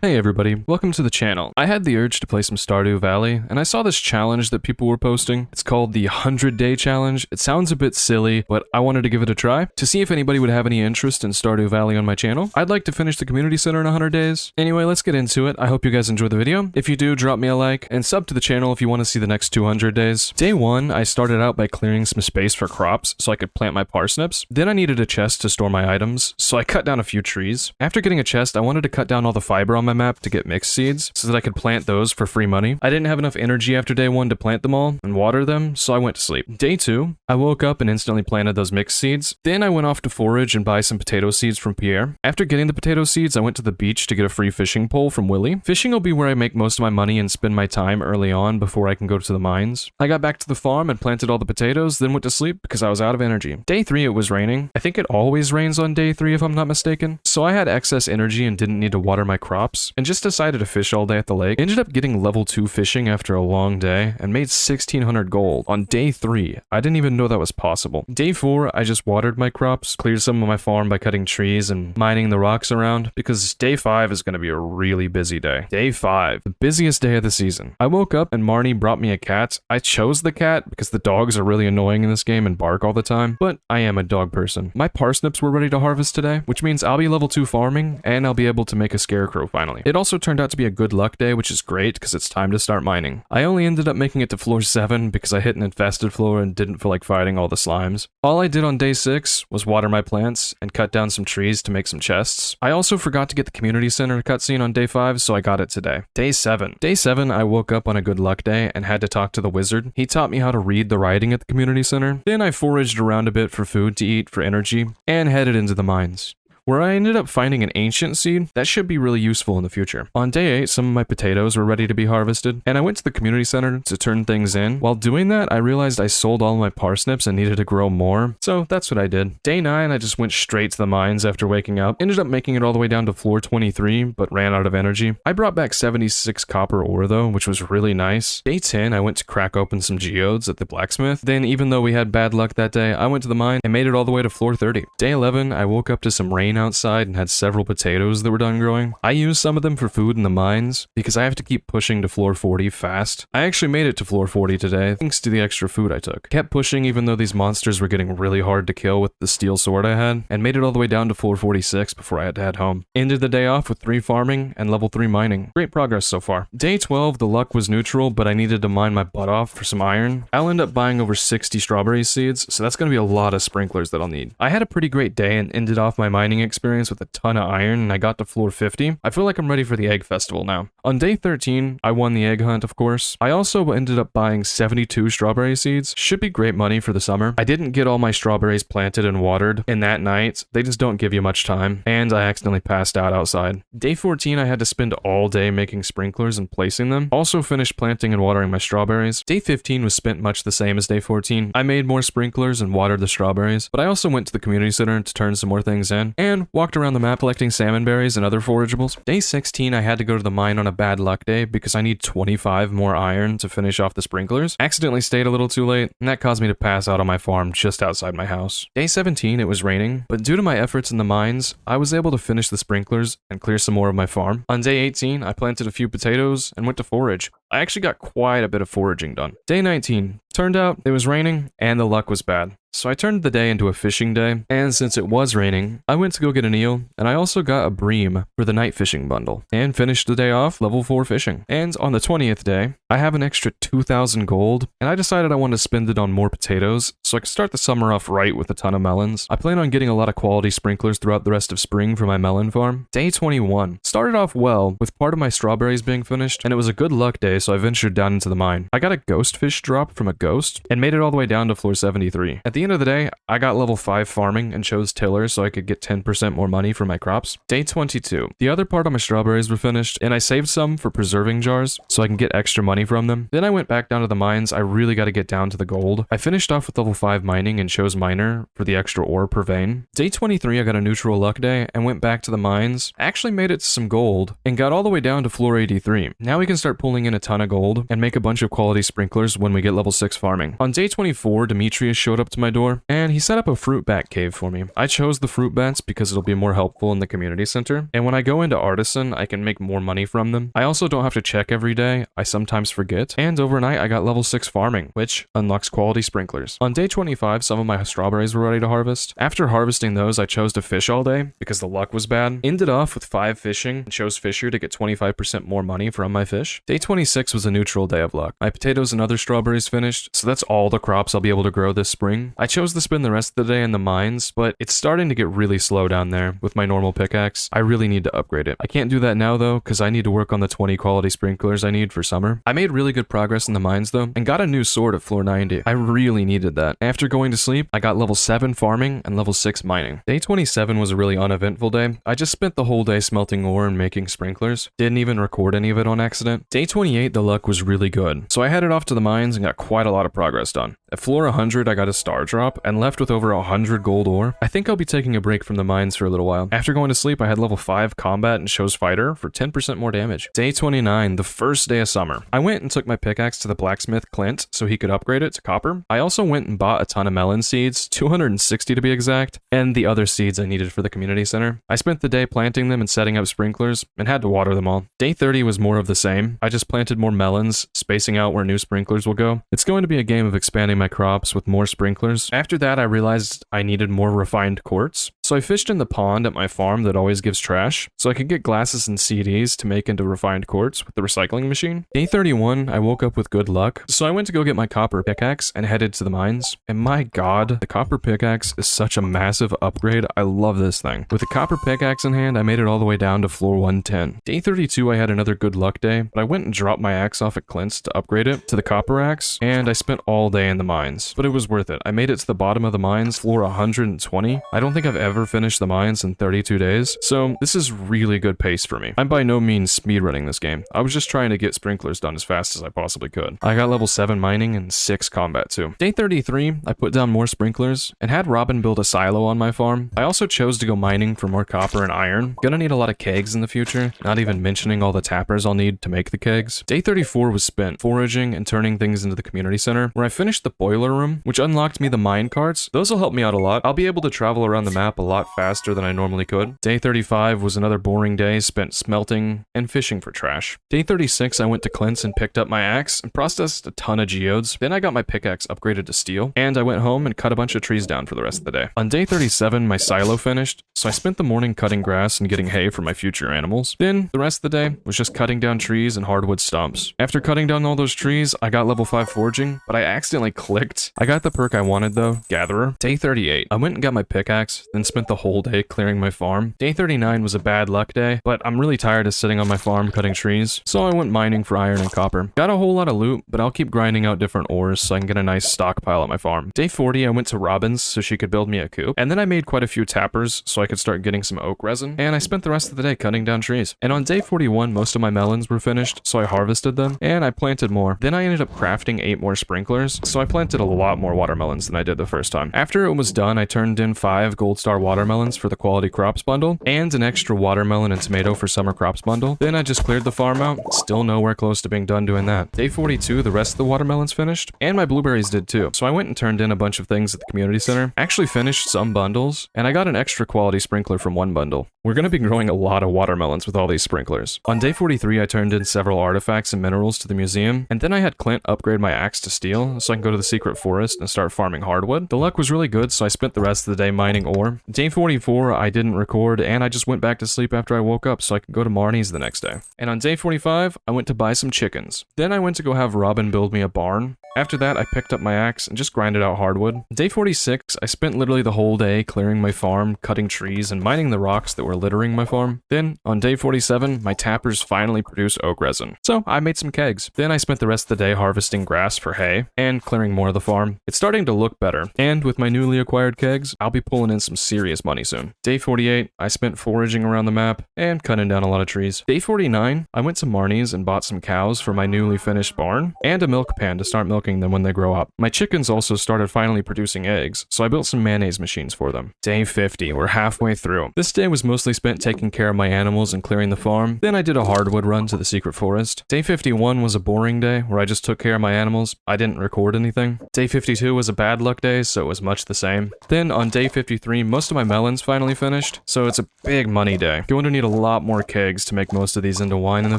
Hey everybody, welcome to the channel. I had the urge to play some Stardew Valley, and I saw this challenge that people were posting. It's called the 100-Day Challenge. It sounds a bit silly, but I wanted to give it a try to see if anybody would have any interest in Stardew Valley on my channel. I'd like to finish the community center in 100 days. Anyway, let's get into it. I hope you guys enjoy the video. If you do, drop me a like, and sub to the channel if you want to see the next 200 days. Day 1, I started out by clearing some space for crops so I could plant my parsnips. Then I needed a chest to store my items, so I cut down a few trees. After getting a chest, I wanted to cut down all the fiber on my map to get mixed seeds so that I could plant those for free money. I didn't have enough energy after day 1 to plant them all and water them, so I went to sleep. Day 2, I woke up and instantly planted those mixed seeds. Then I went off to forage and buy some potato seeds from Pierre. After getting the potato seeds, I went to the beach to get a free fishing pole from Willie. Fishing will be where I make most of my money and spend my time early on before I can go to the mines. I got back to the farm and planted all the potatoes, then went to sleep because I was out of energy. Day 3, it was raining. I think it always rains on day 3 if I'm not mistaken. So I had excess energy and didn't need to water my crops, and just decided to fish all day at the lake. Ended up getting level 2 fishing after a long day and made 1600 gold on day 3. I didn't even know that was possible. Day 4, I just watered my crops, cleared some of my farm by cutting trees and mining the rocks around, because day 5 is going to be a really busy day. Day 5, the busiest day of the season. I woke up and Marnie brought me a cat. I chose the cat because the dogs are really annoying in this game and bark all the time, but I am a dog person. My parsnips were ready to harvest today, which means I'll be level 2 farming and I'll be able to make a scarecrow finally. It also turned out to be a good luck day, which is great because it's time to start mining. I only ended up making it to floor 7 because I hit an infested floor and didn't feel like fighting all the slimes. All I did on day 6 was water my plants and cut down some trees to make some chests. I also forgot to get the community center cutscene on day 5, so I got it today. Day 7. Day 7, I woke up on a good luck day and had to talk to the wizard. He taught me how to read the writing at the community center. Then I foraged around a bit for food to eat for energy and headed into the mines, where I ended up finding an ancient seed that should be really useful in the future. On day 8, some of my potatoes were ready to be harvested, and I went to the community center to turn things in. While doing that, I realized I sold all my parsnips and needed to grow more, so that's what I did. Day 9, I just went straight to the mines after waking up. Ended up making it all the way down to floor 23, but ran out of energy. I brought back 76 copper ore though, which was really nice. Day 10, I went to crack open some geodes at the blacksmith. Then, even though we had bad luck that day, I went to the mine and made it all the way to floor 30. Day 11, I woke up to some rain outside and had several potatoes that were done growing. I used some of them for food in the mines because I have to keep pushing to floor 40 fast. I actually made it to floor 40 today thanks to the extra food I took. Kept pushing even though these monsters were getting really hard to kill with the steel sword I had, and made it all the way down to floor 46 before I had to head home. Ended the day off with 3 farming and level 3 mining. Great progress so far. Day 12, the luck was neutral, but I needed to mine my butt off for some iron. I'll end up buying over 60 strawberry seeds, so that's going to be a lot of sprinklers that I'll need. I had a pretty great day and ended off my mining experience with a ton of iron, and I got to floor 50. I feel like I'm ready for the egg festival now. On day 13, I won the egg hunt, of course. I also ended up buying 72 strawberry seeds. Should be great money for the summer. I didn't get all my strawberries planted and watered in that night. They just don't give you much time, and I accidentally passed out outside. Day 14, I had to spend all day making sprinklers and placing them. Also finished planting and watering my strawberries. Day 15 was spent much the same as day 14. I made more sprinklers and watered the strawberries, but I also went to the community center to turn some more things in, and walked around the map collecting salmon berries and other forageables. Day 16, I had to go to the mine on a bad luck day because I need 25 more iron to finish off the sprinklers. Accidentally stayed a little too late, and that caused me to pass out on my farm just outside my house. Day 17, it was raining, but due to my efforts in the mines, I was able to finish the sprinklers and clear some more of my farm. On day 18, I planted a few potatoes and went to forage. I actually got quite a bit of foraging done. Day 19, turned out it was raining and the luck was bad. So I turned the day into a fishing day, and since it was raining, I went to go get an eel, and I also got a bream for the night fishing bundle, and finished the day off level 4 fishing. And on the 20th day, I have an extra 2,000 gold, and I decided I wanted to spend it on more potatoes, so I could start the summer off right with a ton of melons. I plan on getting a lot of quality sprinklers throughout the rest of spring for my melon farm. Day 21, started off well, with part of my strawberries being finished, and it was a good luck day, so I ventured down into the mine. I got a ghost fish drop from a ghost, and made it all the way down to floor 73. At the end of the day, I got level 5 farming and chose tiller so I could get 10% more money for my crops. Day 22. The other part of my strawberries were finished, and I saved some for preserving jars so I can get extra money money from them. Then I went back down to the mines. I really got to get down to the gold. I finished off with level 5 mining and chose miner for the extra ore per vein. Day 23, I got a neutral luck day and went back to the mines. I actually made it to some gold and got all the way down to floor 83. Now we can start pulling in a ton of gold and make a bunch of quality sprinklers when we get level 6 farming. On day 24, Demetrius showed up to my door and he set up a fruit bat cave for me. I chose the fruit bats because it'll be more helpful in the community center, and when I go into artisan, I can make more money from them. I also don't have to check every day. I sometimes forget, and overnight I got level 6 farming, which unlocks quality sprinklers. On day 25, some of my strawberries were ready to harvest. After harvesting those, I chose to fish all day because the luck was bad. Ended off with 5 fishing and chose Fisher to get 25% more money from my fish. Day 26 was a neutral day of luck. My potatoes and other strawberries finished, so that's all the crops I'll be able to grow this spring. I chose to spend the rest of the day in the mines, but it's starting to get really slow down there with my normal pickaxe. I really need to upgrade it. I can't do that now though, because I need to work on the 20 quality sprinklers I need for summer. I made really good progress in the mines though, and got a new sword at floor 90. I really needed that. After going to sleep, I got level 7 farming and level 6 mining. Day 27 was a really uneventful day. I just spent the whole day smelting ore and making sprinklers. Didn't even record any of it on accident. Day 28, the luck was really good, so I headed off to the mines and got quite a lot of progress done. At floor 100, I got a star drop and left with over 100 gold ore. I think I'll be taking a break from the mines for a little while. After going to sleep, I had level 5 combat and chose fighter for 10% more damage. Day 29, the first day of summer. I went and took my pickaxe to the blacksmith Clint so he could upgrade it to copper. I also went and bought a ton of melon seeds, 260 to be exact, and the other seeds I needed for the community center. I spent the day planting them and setting up sprinklers and had to water them all. Day 30 was more of the same. I just planted more melons, spacing out where new sprinklers will go. It's going to be a game of expanding my crops with more sprinklers. After that, I realized I needed more refined quartz, so I fished in the pond at my farm that always gives trash, so I could get glasses and CDs to make into refined quartz with the recycling machine. Day 31, I woke up with good luck, so I went to go get my copper pickaxe and headed to the mines, and my god, the copper pickaxe is such a massive upgrade. I love this thing. With the copper pickaxe in hand, I made it all the way down to floor 110. Day 32, I had another good luck day, but I went and dropped my axe off at Clint's to upgrade it to the copper axe, and I spent all day in the mines, but it was worth it. I made it to the bottom of the mines, floor 120. I don't think I've ever finished the mines in 32 days, so this is really good pace for me. I'm by no means speedrunning this game. I was just trying to get sprinklers done as fast as I possibly could. I got level 7 mining and 6 combat too. Day 33, I put down more sprinklers and had Robin build a silo on my farm. I also chose to go mining for more copper and iron. Gonna need a lot of kegs in the future, not even mentioning all the tappers I'll need to make the kegs. Day 34 was spent foraging and turning things into the community center, where I finished the boiler room, which unlocked me the minecarts. Those will help me out a lot. I'll be able to travel around the map a lot faster than I normally could. Day 35 was another boring day spent smelting and fishing for trash. Day 36, I went to Clint's and picked up my axe and processed a ton of geodes. Then I got my pickaxe upgraded to steel, and I went home and cut a bunch of trees down for the rest of the day. On day 37, my silo finished, so I spent the morning cutting grass and getting hay for my future animals. Then, the rest of the day was just cutting down trees and hardwood stumps. After cutting down all those trees, I got level 5 foraging, but I accidentally clicked. I got the perk I wanted though, Gatherer. Day 38, I went and got my pickaxe, then spent the whole day clearing my farm. Day 39 was a bad luck day, but I'm really tired of sitting on my farm cutting trees, so I went mining for iron and copper. Got a whole lot of loot, but I'll keep grinding out different ores so I can get a nice stockpile at my farm. Day 40, I went to Robin's so she could build me a coop, and then I made quite a few tappers so I could start getting some oak resin, and I spent the rest of the day cutting down trees. And on day 41, most of my melons were finished, so I harvested them, and I planted more. Then I ended up crafting 8 more sprinklers, so I planted a lot more watermelons than I did the first time. After it was done, I turned in 5 gold star watermelons for the quality crops bundle, and an extra watermelon and tomato for summer crops bundle. Then I just cleared the farm out, still nowhere close to being done doing that. Day 42, the rest of the watermelons finished, and my blueberries did too. So I went and turned in a bunch of things at the community center, actually finished some bundles, and I got an extra quality sprinkler from one bundle. We're gonna be growing a lot of watermelons with all these sprinklers. On day 43, I turned in several artifacts and minerals to the museum, and then I had Clint upgrade my axe to steel so I can go to the secret forest and start farming hardwood. The luck was really good, so I spent the rest of the day mining ore. Day 44, I didn't record, and I just went back to sleep after I woke up so I could go to Marnie's the next day. And on day 45, I went to buy some chickens. Then I went to go have Robin build me a barn. After that, I picked up my axe and just grinded out hardwood. Day 46, I spent literally the whole day clearing my farm, cutting trees, and mining the rocks that were littering my farm. Then, on day 47, my tappers finally produce oak resin. So, I made some kegs. Then I spent the rest of the day harvesting grass for hay and clearing more of the farm. It's starting to look better, and with my newly acquired kegs, I'll be pulling in some serious money soon. Day 48, I spent foraging around the map and cutting down a lot of trees. Day 49, I went to Marnie's and bought some cows for my newly finished barn and a milk pan to start milking them when they grow up. My chickens also started finally producing eggs, so I built some mayonnaise machines for them. Day 50, we're halfway through. This day was mostly spent taking care of my animals and clearing the farm. Then I did a hardwood run to the secret forest. Day 51 was a boring day where I just took care of my animals. I didn't record anything. Day 52 was a bad luck day, so it was much the same. Then on day 53, most of my melons finally finished, so it's a big money day. Going to need a lot more kegs to make most of these into wine in the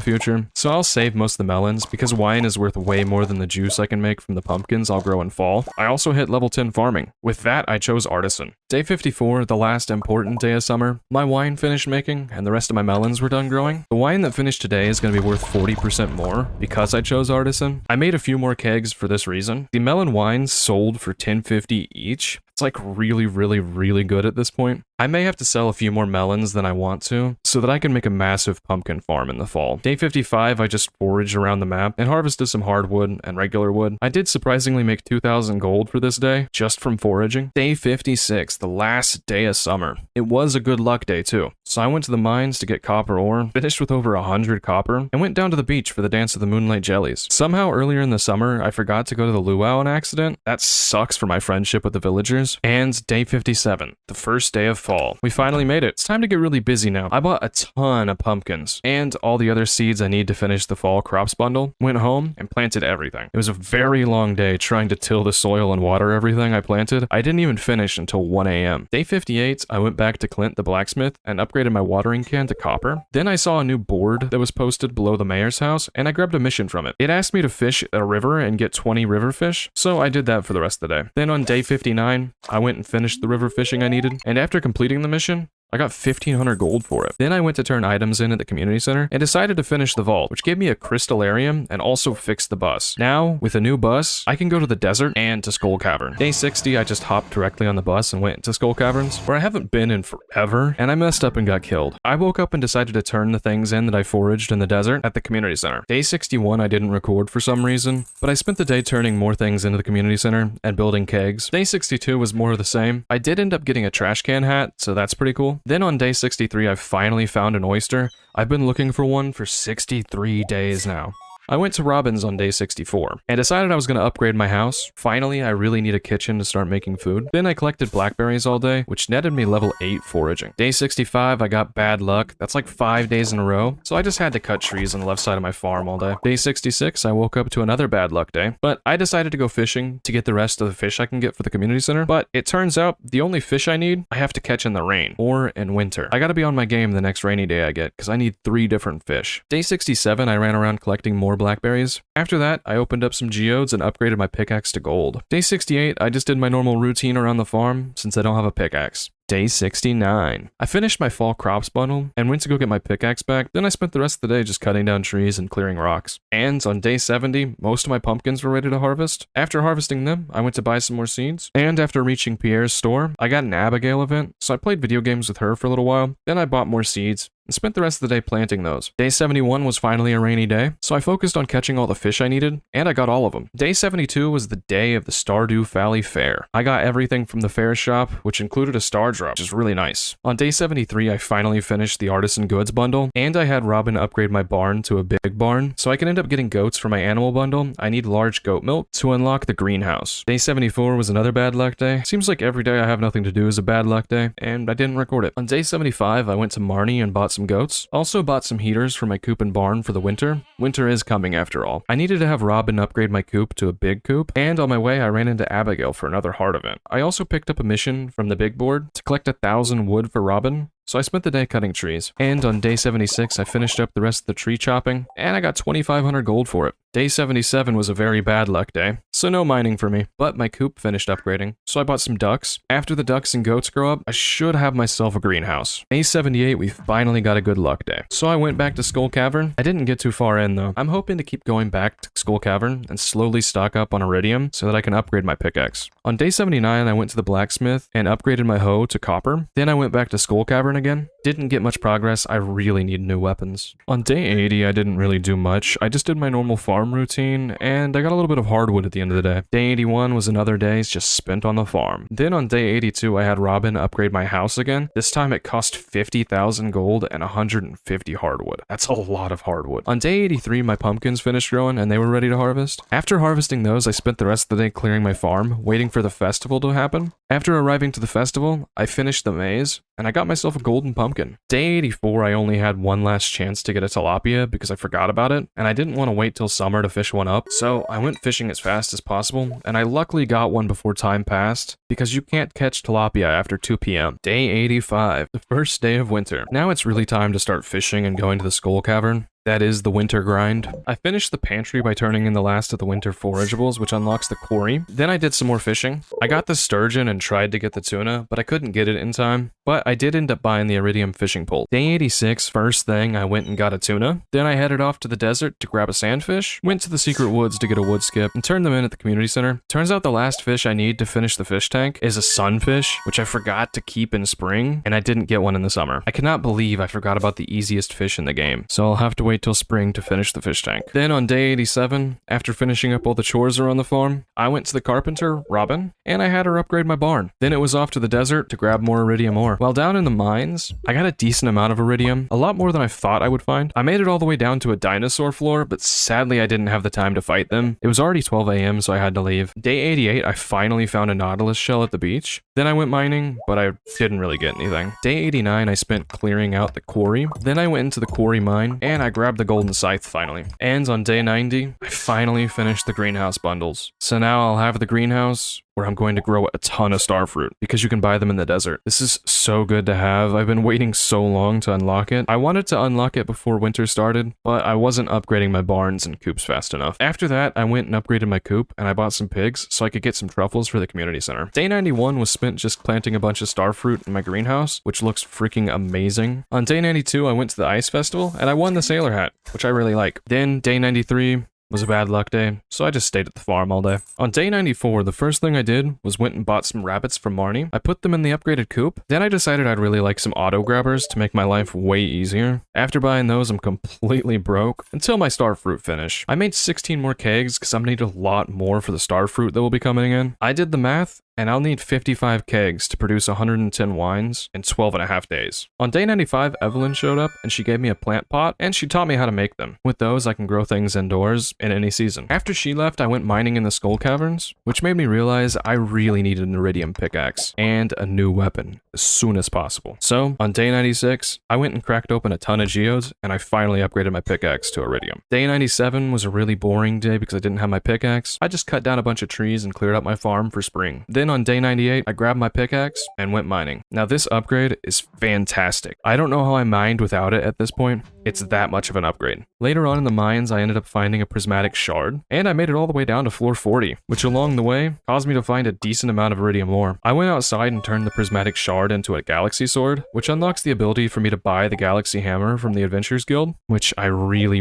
future, so I'll save most of the melons because wine is worth way more than the juice I can make from the pumpkins I'll grow in fall. I also hit level 10 farming. With that, I chose artisan. Day 54, the last important day of summer, my wine finished making and the rest of my melons were done growing. The wine that finished today is going to be worth 40% more because I chose artisan. I made a few more kegs for this reason. The melon wines sold for $10.50 each. It's like really good at this point. I may have to sell a few more melons than I want to, so that I can make a massive pumpkin farm in the fall. Day 55, I just foraged around the map and harvested some hardwood and regular wood. I did surprisingly make 2,000 gold for this day, just from foraging. Day 56, the last day of summer. It was a good luck day too. So I went to the mines to get copper ore, finished with over 100 copper, and went down to the beach for the Dance of the Moonlight Jellies. Somehow earlier in the summer, I forgot to go to the luau on accident. That sucks for my friendship with the villagers. And day 57, the first day of fall. We finally made it. It's time to get really busy now. I bought a ton of pumpkins and all the other seeds I need to finish the fall crops bundle, went home and planted everything. It was a very long day trying to till the soil and water everything I planted. I didn't even finish until 1 a.m. Day 58, I went back to Clint the blacksmith and upgraded my watering can to copper. Then I saw a new board that was posted below the mayor's house and I grabbed a mission from it. It asked me to fish a river and get 20 river fish, so I did that for the rest of the day. Then on day 59, I went and finished the river fishing I needed, and after completing the mission, I got 1,500 gold for it. Then I went to turn items in at the community center and decided to finish the vault, which gave me a crystallarium and also fixed the bus. Now, with a new bus, I can go to the desert and to Skull Cavern. Day 60, I just hopped directly on the bus and went to Skull Caverns, where I haven't been in forever, and I messed up and got killed. I woke up and decided to turn the things in that I foraged in the desert at the community center. Day 61, I didn't record for some reason, but I spent the day turning more things into the community center and building kegs. Day 62 was more of the same. I did end up getting a trash can hat, so that's pretty cool. Then on day 63, I finally found an oyster. I've been looking for one for 63 days now. I went to Robin's on day 64 and decided I was going to upgrade my house. Finally, I really need a kitchen to start making food. Then I collected blackberries all day, which netted me level 8 foraging. Day 65, I got bad luck. That's like 5 days in a row, so I just had to cut trees on the left side of my farm all day. Day 66, I woke up to another bad luck day, but I decided to go fishing to get the rest of the fish I can get for the community center. But it turns out the only fish I need, I have to catch in the rain or in winter. I gotta be on my game the next rainy day I get, because I need 3 different fish. Day 67, I ran around collecting more blackberries. After that, I opened up some geodes and upgraded my pickaxe to gold. Day 68, I just did my normal routine around the farm since I don't have a pickaxe. Day 69. I finished my fall crops bundle and went to go get my pickaxe back. Then I spent the rest of the day just cutting down trees and clearing rocks. And on day 70, most of my pumpkins were ready to harvest. After harvesting them, I went to buy some more seeds. And after reaching Pierre's store, I got an Abigail event, so I played video games with her for a little while. Then I bought more seeds and spent the rest of the day planting those. Day 71 was finally a rainy day, so I focused on catching all the fish I needed, and I got all of them. Day 72 was the day of the Stardew Valley Fair. I got everything from the fair shop, which included a star drop, which is really nice. On day 73, I finally finished the artisan goods bundle, and I had Robin upgrade my barn to a big barn, so I can end up getting goats for my animal bundle. I need large goat milk to unlock the greenhouse. Day 74 was another bad luck day. Seems like every day I have nothing to do is a bad luck day, and I didn't record it. On day 75, I went to Marnie and bought some goats. Also bought some heaters for my coop and barn for the winter. Winter is coming after all. I needed to have Robin upgrade my coop to a big coop, and on my way I ran into Abigail for another heart event. I also picked up a mission from the big board to collect 1,000 wood for Robin. So I spent the day cutting trees. And on day 76, I finished up the rest of the tree chopping, and I got 2,500 gold for it. Day 77 was a very bad luck day, so no mining for me. But my coop finished upgrading, so I bought some ducks. After the ducks and goats grow up, I should have myself a greenhouse. Day 78, we finally got a good luck day. So I went back to Skull Cavern. I didn't get too far in though. I'm hoping to keep going back to Skull Cavern and slowly stock up on iridium so that I can upgrade my pickaxe. On day 79, I went to the blacksmith and upgraded my hoe to copper. Then I went back to Skull Cavern again. Didn't get much progress, I really need new weapons. On day 80, I didn't really do much. I just did my normal farm routine, and I got a little bit of hardwood at the end of the day. Day 81 was another day just spent on the farm. Then on day 82, I had Robin upgrade my house again. This time it cost 50,000 gold and 150 hardwood. That's a lot of hardwood. On day 83, my pumpkins finished growing and they were ready to harvest. After harvesting those, I spent the rest of the day clearing my farm, waiting for the festival to happen. After arriving to the festival, I finished the maze, and I got myself a golden pumpkin. Day 84, I only had one last chance to get a tilapia because I forgot about it, and I didn't want to wait till summer to fish one up, so I went fishing as fast as possible, and I luckily got one before time passed, because you can't catch tilapia after 2 p.m. Day 85, the first day of winter. Now it's really time to start fishing and going to the skull cavern. That is the winter grind. I finished the pantry by turning in the last of the winter forageables, which unlocks the quarry. Then I did some more fishing. I got the sturgeon and tried to get the tuna, but I couldn't get it in time. But I did end up buying the iridium fishing pole. Day 86, first thing, I went and got a tuna. Then I headed off to the desert to grab a sandfish, went to the secret woods to get a wood skip, and turned them in at the community center. Turns out the last fish I need to finish the fish tank is a sunfish, which I forgot to keep in spring, and I didn't get one in the summer. I cannot believe I forgot about the easiest fish in the game, so I'll have to wait till spring to finish the fish tank. Then on day 87, after finishing up all the chores around the farm, I went to the carpenter, Robin, and I had her upgrade my barn. Then it was off to the desert to grab more iridium ore. While down in the mines, I got a decent amount of iridium, a lot more than I thought I would find. I made it all the way down to a dinosaur floor, but sadly I didn't have the time to fight them. It was already 12 a.m., so I had to leave. Day 88, I finally found a nautilus shell at the beach. Then I went mining, but I didn't really get anything. Day 89, I spent clearing out the quarry. Then I went into the quarry mine, and I grabbed the golden scythe finally. And on day 90, I finally finished the greenhouse bundles. So now I'll have the greenhouse where I'm going to grow a ton of starfruit because you can buy them in the desert. This is so good to have. I've been waiting so long to unlock it. I wanted to unlock it before winter started, but I wasn't upgrading my barns and coops fast enough. After that, I went and upgraded my coop and I bought some pigs so I could get some truffles for the community center. Day 91 was spent just planting a bunch of starfruit in my greenhouse, which looks freaking amazing. On day 92, I went to the ice festival and I won the sailor hat, which I really like. Then day 93 was a bad luck day, so I just stayed at the farm all day. On day 94, the first thing I did was went and bought some rabbits from Marnie. I put them in the upgraded coop. Then I decided I'd really like some auto grabbers to make my life way easier. After buying those, I'm completely broke until my starfruit finish. I made 16 more kegs because I'm gonna need a lot more for the starfruit that will be coming in. I did the math, and I'll need 55 kegs to produce 110 wines in 12.5 days. On day 95, Evelyn showed up and she gave me a plant pot and she taught me how to make them. With those, I can grow things indoors in any season. After she left, I went mining in the skull caverns, which made me realize I really needed an iridium pickaxe and a new weapon as soon as possible. So on day 96, I went and cracked open a ton of geodes and I finally upgraded my pickaxe to iridium. Day 97 was a really boring day because I didn't have my pickaxe. I just cut down a bunch of trees and cleared up my farm for spring. Then on day 98, I grabbed my pickaxe and went mining. Now this upgrade is fantastic. I don't know how I mined without it at this point. It's that much of an upgrade. Later on in the mines, I ended up finding a prismatic shard, and I made it all the way down to floor 40, which along the way caused me to find a decent amount of iridium ore. I went outside and turned the prismatic shard into a galaxy sword, which unlocks the ability for me to buy the galaxy hammer from the Adventurers Guild, which I really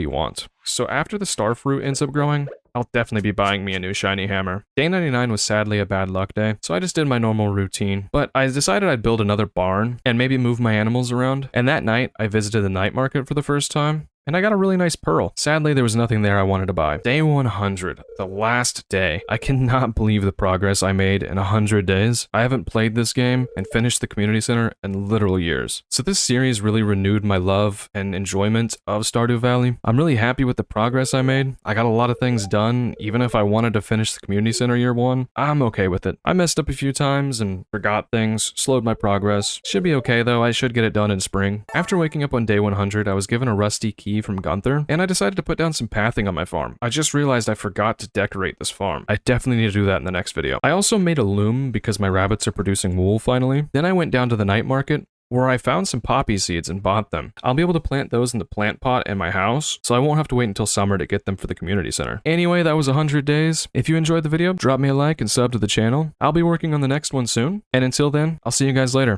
want. So after the starfruit ends up growing, I'll definitely be buying me a new shiny hammer. Day 99 was sadly a bad luck day, so I just did my normal routine. But I decided I'd build another barn and maybe move my animals around. And that night, I visited the night market for the first time. And I got a really nice pearl. Sadly, there was nothing there I wanted to buy. Day 100, the last day. I cannot believe the progress I made in 100 days. I haven't played this game and finished the community center in literal years. So this series really renewed my love and enjoyment of Stardew Valley. I'm really happy with the progress I made. I got a lot of things done. Even if I wanted to finish the community center year one, I'm okay with it. I messed up a few times and forgot things, slowed my progress. Should be okay though, I should get it done in spring. After waking up on day 100, I was given a rusty key from Gunther, and I decided to put down some pathing on my farm. I just realized I forgot to decorate this farm. I definitely need to do that in the next video. I also made a loom because my rabbits are producing wool finally. Then I went down to the night market, where I found some poppy seeds and bought them. I'll be able to plant those in the plant pot in my house, so I won't have to wait until summer to get them for the community center. Anyway, that was 100 days. If you enjoyed the video, drop me a like and sub to the channel. I'll be working on the next one soon, and until then, I'll see you guys later.